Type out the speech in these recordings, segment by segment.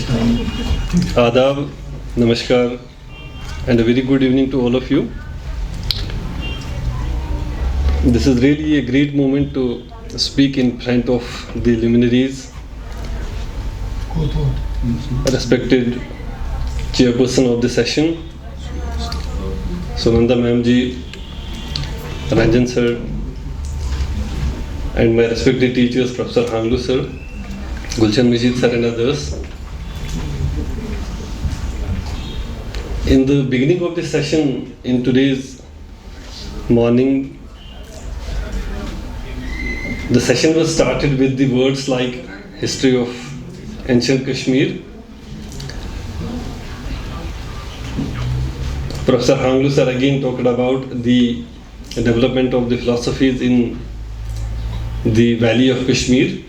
Adab, Namaskar, and a very good evening to all of you. This is really a great moment to speak in front of the luminaries, respected chairperson of the session, Sunanda Ma'am Ji, Ranjan Sir, and my respected teachers, Professor Hanglu Sir, Gulshan Mijit Sir, and others. In the beginning of the session, in today's morning, the session was started with the words like history of ancient Kashmir. Professor Hanglu Sir again talked about the development of the philosophies in the valley of Kashmir.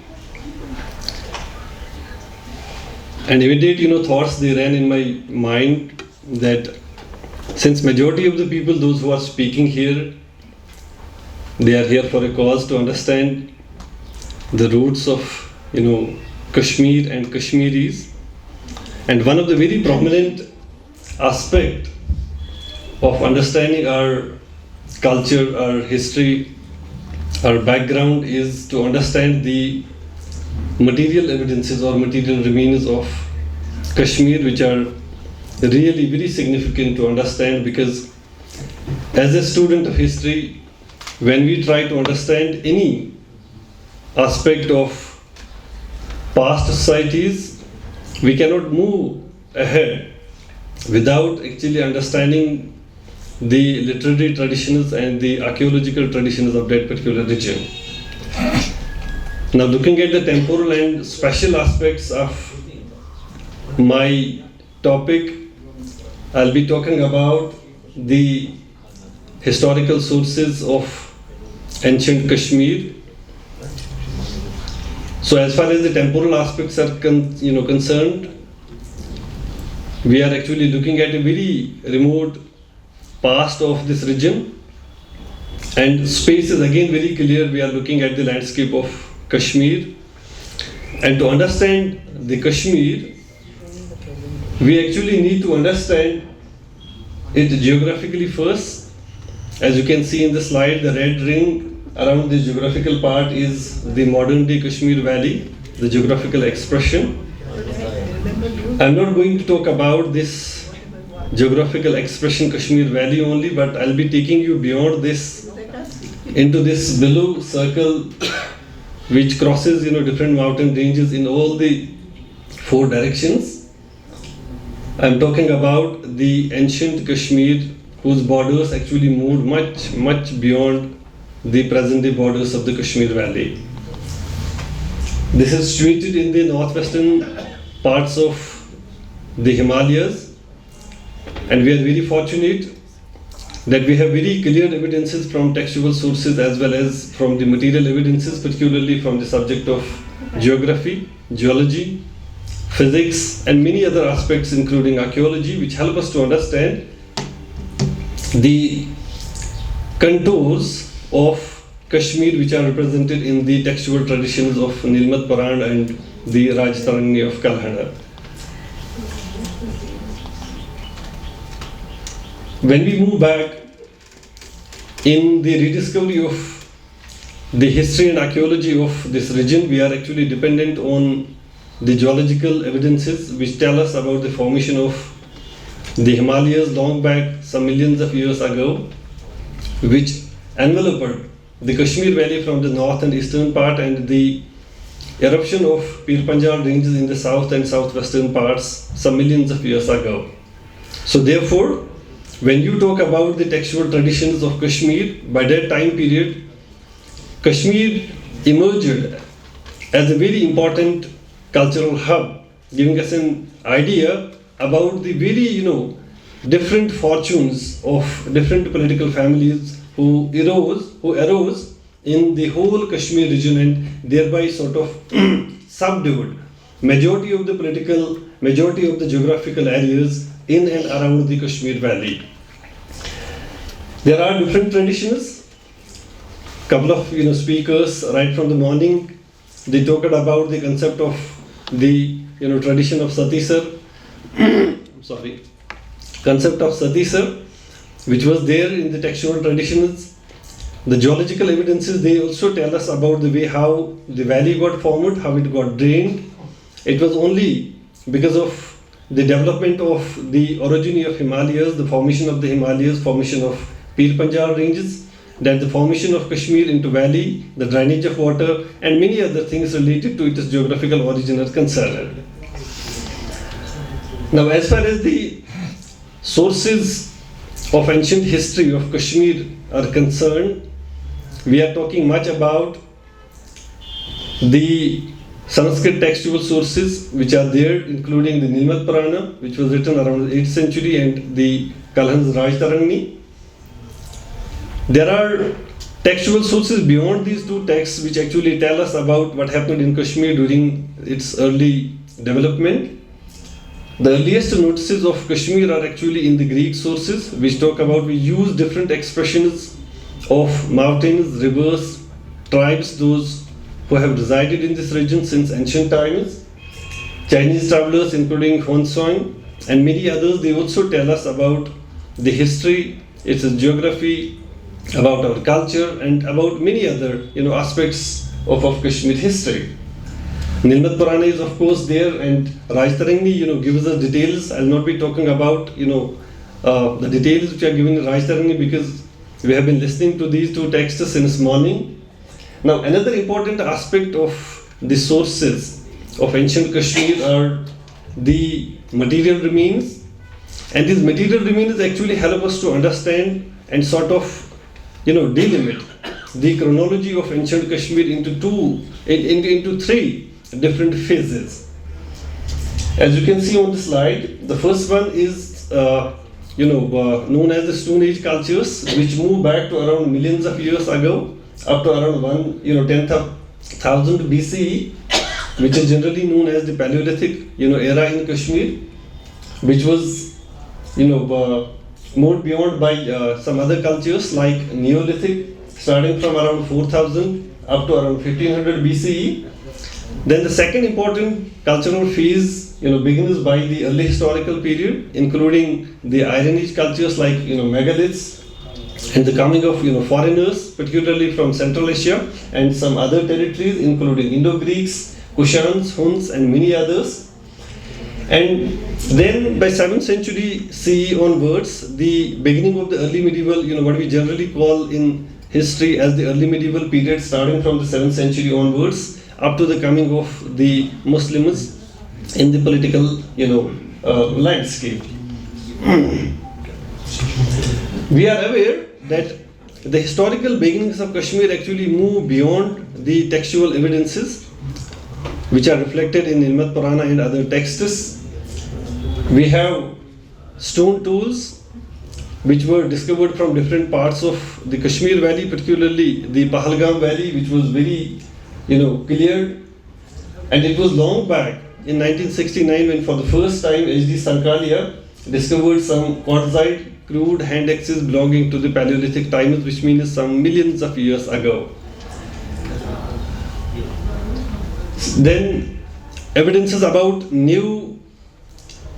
And immediate, thoughts they ran in my mind that since majority of the people, those who are speaking here, they are here for a cause to understand the roots of, Kashmir and Kashmiris. And one of the very prominent aspect of understanding our culture, our history, our background is to understand the material evidences or material remains of Kashmir, which are really very significant to understand, because as a student of history, when we try to understand any aspect of past societies, we cannot move ahead without actually understanding the literary traditions and the archaeological traditions of that particular region. Now, looking at the temporal and spatial aspects of my topic, I'll be talking about the historical sources of ancient Kashmir. So, as far as the temporal aspects are concerned, we are actually looking at a very remote past of this region, and space is again very clear. We are looking at the landscape of Kashmir, and to understand the Kashmir, we actually need to understand it geographically first. As you can see in the slide, the red ring around the geographical part is the modern day Kashmir Valley, the geographical expression. I'm not going to talk about this geographical expression Kashmir Valley only, but I'll be taking you beyond this into this below circle which crosses different mountain ranges in all the four directions. I'm talking about the ancient Kashmir, whose borders actually moved much beyond the present day borders of the Kashmir Valley. This is situated in the northwestern parts of the Himalayas, and we are very fortunate that we have very clear evidences from textual sources as well as from the material evidences, particularly from the subject of geography, geology, physics, and many other aspects including archaeology, which help us to understand the contours of Kashmir, which are represented in the textual traditions of Nilmat Puran and the Rajtarani of Kalhana. When we move back in the rediscovery of the history and archaeology of this region, we are actually dependent on the geological evidences which tell us about the formation of the Himalayas long back, some millions of years ago, which enveloped the Kashmir Valley from the north and eastern part, and the eruption of Pir Panjal ranges in the south and southwestern parts some millions of years ago. So therefore, when you talk about the textual traditions of Kashmir, by that time period, Kashmir emerged as a very important cultural hub, giving us an idea about the very, different fortunes of different political families who arose in the whole Kashmir region, and thereby sort of subdued majority of the geographical areas in and around the Kashmir Valley. There are different traditions. Couple of speakers right from the morning, they talked about the concept of the tradition of Satisar, sorry, concept of Satisar, which was there in the textual traditions. The geological evidences, they also tell us about the way how the valley got formed, how it got drained. It was only because of the development of the orogeny of Himalayas, the formation of the Himalayas, formation of Pir Panjal ranges, that the formation of Kashmir into valley, the drainage of water, and many other things related to its geographical origin are concerned. Now, as far as the sources of ancient history of Kashmir are concerned, we are talking much about the Sanskrit textual sources which are there, including the Nilmat Purana, which was written around the 8th century, and the Kalhan's Rajtarangni. There are textual sources beyond these two texts which actually tell us about what happened in Kashmir during its early development. The earliest notices of Kashmir are actually in the Greek sources, which talk about, we use different expressions of mountains, rivers, tribes, those who have resided in this region since ancient times. Chinese travelers, including Huan Xuan and many others, they also tell us about the history, its geography, about our culture, and about many other aspects of Kashmir history. Nilmat Purana is of course there, and Rajtarangni gives us details. I'll not be talking about the details which are given in Rajtarangni because we have been listening to these two texts since morning. Now, another important aspect of the sources of ancient Kashmir are the material remains, and these material remains actually help us to understand and sort of delimit the chronology of ancient Kashmir into three different phases. As you can see on the slide, the first one is known as the Stone Age cultures, which move back to around millions of years ago, up to around 10,000 BCE, which is generally known as the Paleolithic era in Kashmir, which was moved beyond by some other cultures like Neolithic, starting from around 4,000 up to around 1500 BCE. Then the second important cultural phase begins by the early historical period, including the Iron Age cultures like megaliths, and the coming of foreigners, particularly from Central Asia and some other territories, including Indo-Greeks, Kushans, Huns, and many others. And then by 7th century CE onwards, the beginning of the early medieval, what we generally call in history as the early medieval period, starting from the 7th century onwards, up to the coming of the Muslims in the political, landscape. We are aware that the historical beginnings of Kashmir actually move beyond the textual evidences which are reflected in Nilmat Purana and other texts. We have stone tools which were discovered from different parts of the Kashmir Valley, particularly the Pahalgam Valley, which was very cleared. And it was long back in 1969 when for the first time H.D. Sankalia discovered some quartzite crude hand axes belonging to the Paleolithic times, which means some millions of years ago. Then evidences about new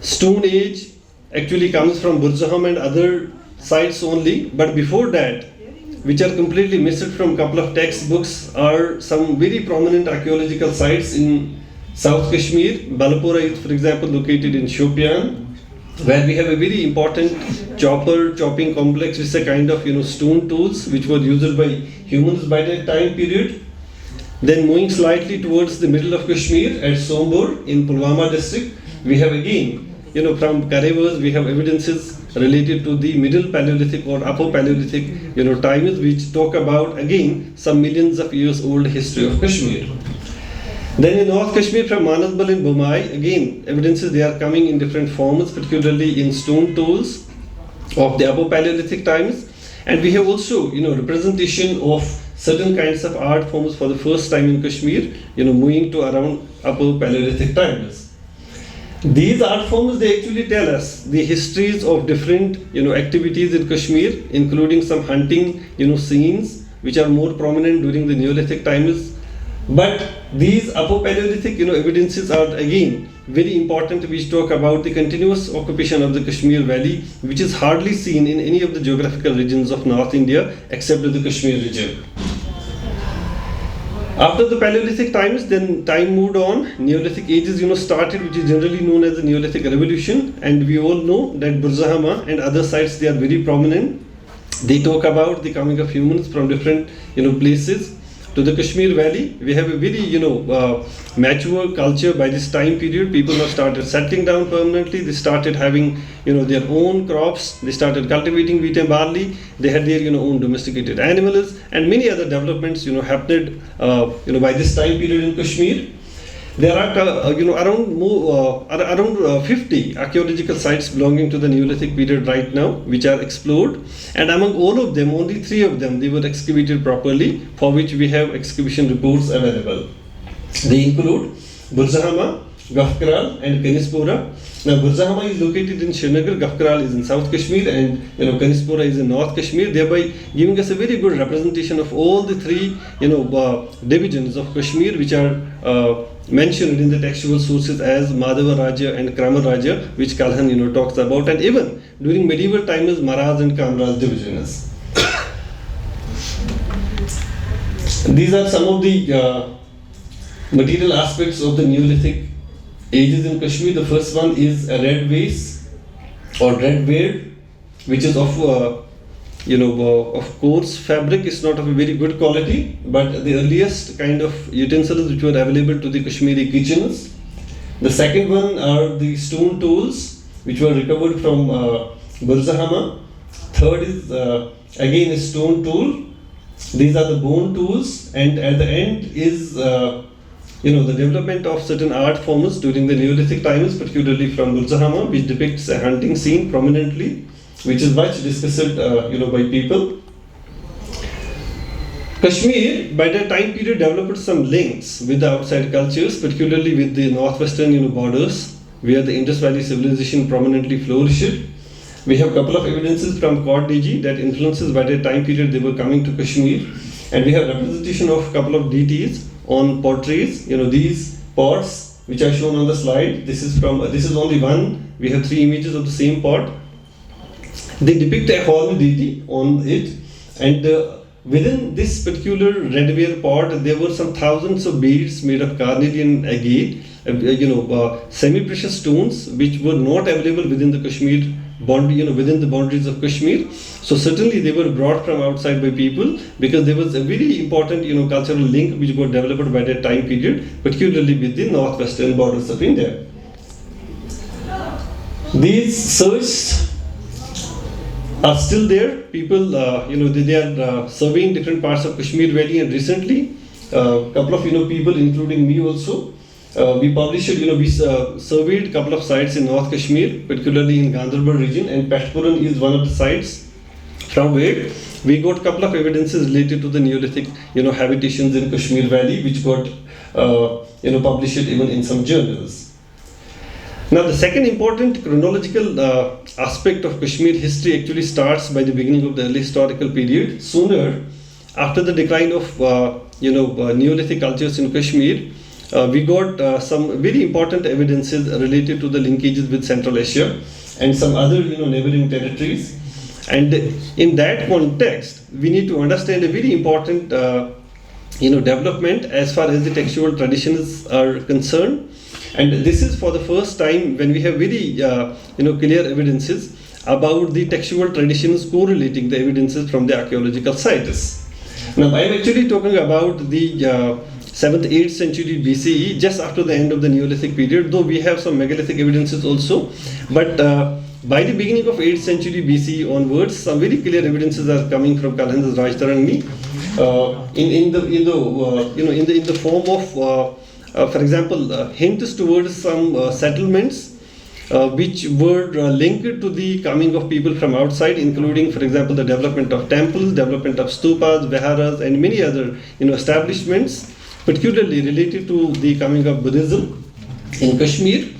Stone Age actually comes from Burzaham and other sites only, but before that, which are completely missed from a couple of textbooks, are some very prominent archaeological sites in South Kashmir. Balapura is, for example, located in Shopian, where we have a very important chopping complex, which is a kind of stone tools which were used by humans by that time period. Then moving slightly towards the middle of Kashmir at Sombor in Pulwama district, we have again from Karevas we have evidences related to the middle Paleolithic or upper Paleolithic times, which talk about again some millions of years old history of Kashmir. Then in North Kashmir from Manasbal and Bomai, again evidences they are coming in different forms, particularly in stone tools of the upper Paleolithic times, and we have also representation of certain kinds of art forms for the first time in Kashmir, moving to around upper Paleolithic times. These art forms, they actually tell us the histories of different activities in Kashmir, including some hunting scenes which are more prominent during the Neolithic times. But these upper Paleolithic evidences are again very important, we talk about the continuous occupation of the Kashmir Valley, which is hardly seen in any of the geographical regions of North India except the Kashmir region. After the Paleolithic times, then time moved on. Neolithic ages, started, which is generally known as the Neolithic Revolution, and we all know that Burzahama and other sites, they are very prominent. They talk about the coming of humans from different, places to the Kashmir Valley. We have a very, mature culture by this time period. People have started settling down permanently. They started having, their own crops. They started cultivating wheat and barley. They had their, own domesticated animals, and many other developments, happened, by this time period in Kashmir. There are, around 50 archaeological sites belonging to the Neolithic period right now, which are explored. And among all of them, only 3 of them, they were excavated properly, for which we have excavation reports available. They include Burzahama, Gafkral, and Kanispora. Now, Burzahama is located in Srinagar, Gafkral is in South Kashmir, and Kanispora is in North Kashmir, thereby giving us a very good representation of all the 3, divisions of Kashmir, which are mentioned in the textual sources as Madhava Raja and Kramar Raja, which Kalhan talks about, and even during medieval times Maraz and Kamraj divisions. These are some of the material aspects of the Neolithic ages in Kashmir. The first one is a red vase or red ware, which is of of course fabric. Is not of a very good quality, but the earliest kind of utensils which were available to the Kashmiri kitchens. The second one are the stone tools which were recovered from Burzahama. Third is again a stone tool. These are the bone tools, and at the end is the development of certain art forms during the Neolithic times, particularly from Burzahama, which depicts a hunting scene prominently, which is much discussed, by people. Kashmir, by that time period, developed some links with the outside cultures, particularly with the northwestern, borders, where the Indus Valley civilization prominently flourished. We have a couple of evidences from Kot Diji that influences by that time period they were coming to Kashmir, and we have representation of a couple of deities on portraits. These pots which are shown on the slide. This is only one. We have 3 images of the same pot. They depict a horned deity on it, and within this particular redware pot, there were some thousands of beads made of carnelian agate, semi-precious stones which were not available within the Kashmir boundary, within the boundaries of Kashmir. So certainly they were brought from outside by people, because there was a very important, cultural link which got developed by that time period, particularly with the northwestern borders of India. These searches are still there. People, they are surveying different parts of Kashmir Valley, and recently, a couple of people, including me also, we published, we surveyed a couple of sites in North Kashmir, particularly in Gandarbar region, and Pashpuran is one of the sites from where we got a couple of evidences related to the Neolithic, habitations in Kashmir Valley, which got, published even in some journals. Now, the second important chronological aspect of Kashmir history actually starts by the beginning of the early historical period. Sooner, after the decline of Neolithic cultures in Kashmir, we got some very important evidences related to the linkages with Central Asia and some other neighboring territories. And in that context, we need to understand a very important development as far as the textual traditions are concerned. And this is for the first time when we have very clear evidences about the textual traditions correlating the evidences from the archaeological sites. Now, I am actually talking about the 7th, 8th century BCE, just after the end of the Neolithic period, though we have some megalithic evidences also. But by the beginning of 8th century BCE onwards, some very clear evidences are coming from Kalhan's Rajtarangni in the form of for example, hints towards some settlements which were linked to the coming of people from outside, including, for example, the development of temples, development of stupas, viharas, and many other establishments, particularly related to the coming of Buddhism in Kashmir.